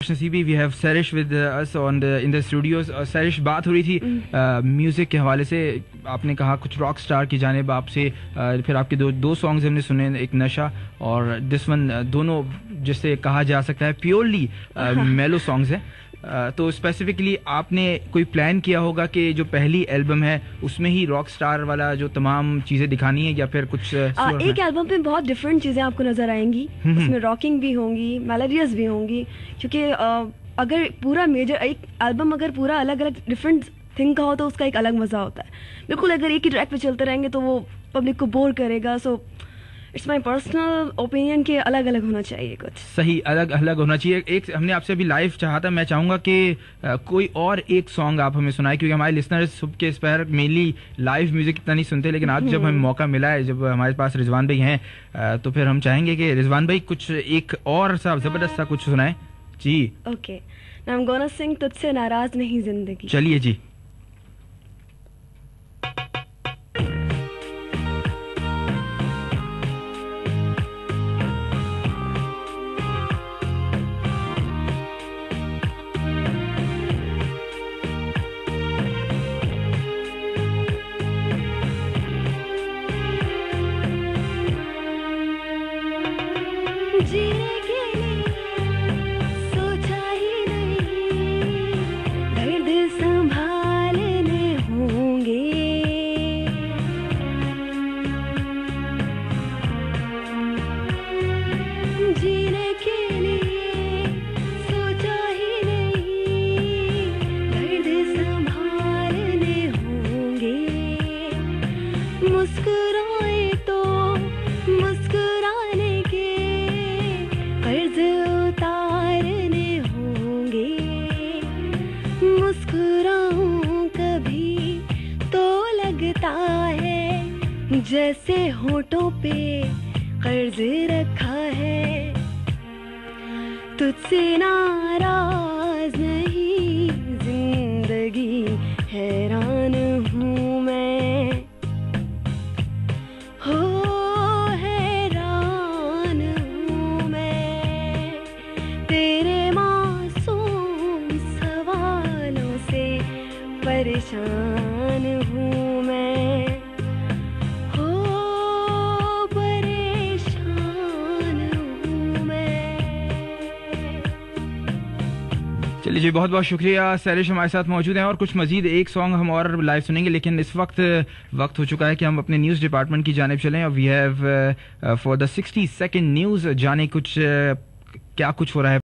नसीबी we have Sarish with us on in the studios. Sarish, बात हो रही थी म्यूजिक के हवाले से। आपने कहा कुछ रॉक स्टार की जानिब आपसे, फिर आपके दो सॉन्ग्स हमने सुने, एक नशा और दिस वन, दोनों जिससे कहा जा सकता है प्योरली मेलो सॉन्ग्स हैं। तो स्पेसिफिकली आपने कोई प्लान किया होगा कि जो पहली एल्बम है उसमें ही रॉक स्टार वाला जो तमाम चीजें दिखानी है, या फिर कुछ एक एल्बम पे बहुत डिफरेंट चीजें आपको नजर आएंगी। उसमें रॉकिंग भी होंगी, मेलोडियस भी होंगी, क्योंकि अगर पूरा मेजर एक एल्बम अगर पूरा अलग अलग डिफरेंट थिंग का हो तो उसका एक अलग मजा होता है। बिल्कुल अगर एक ही ट्रैक पे चलते रहेंगे तो वो पब्लिक को बोर करेगा। So it's my personal opinion के अलग अलग होना चाहिए, कुछ सही अलग अलग होना चाहिए। एक हमने आपसे अभी लाइव चाहा था, मैं चाहूंगा कि कोई और एक सॉन्ग आप हमें सुनाए, क्योंकि हमारे लिसनर्स सुबह के इस पर मेनली लाइव म्यूजिक इतना नहीं सुनते, लेकिन आज जब हमें मौका मिला है, जब हमारे पास रिजवान भाई हैं, तो फिर हम चाहेंगे कि रिजवान भाई कुछ एक और सा जबरदस्त सा कुछ सुनाए जी। Okay, I am gonna sing तुझसे नाराज नहीं जिंदगी। चलिए जी। जीने के लिए सोचा ही नहीं, दर्द संभालने होंगे। जीने के लिए सोचा ही नहीं, दर्द संभालने होंगे। मुस्कुराए तो मुस्कुराने के कर्ज उतारने होंगे। मुस्कुराऊं कभी तो लगता है जैसे होठों पे कर्ज रखा है। तुझसे नाराज नहीं जिंदगी, हैरान हूँ मैं, हो हैरान हूँ मैं। तेरे मासूम सवालों से परेशान हूँ मैं, हो परेशान हूँ मैं। चलिए जी, बहुत बहुत शुक्रिया। सरिश हमारे साथ मौजूद हैं और कुछ मजीद एक सॉन्ग हम और लाइव सुनेंगे, लेकिन इस वक्त हो चुका है कि हम अपने न्यूज़ डिपार्टमेंट की जानिब चलें। और we have for the 60 second news जाने कुछ क्या कुछ हो रहा है।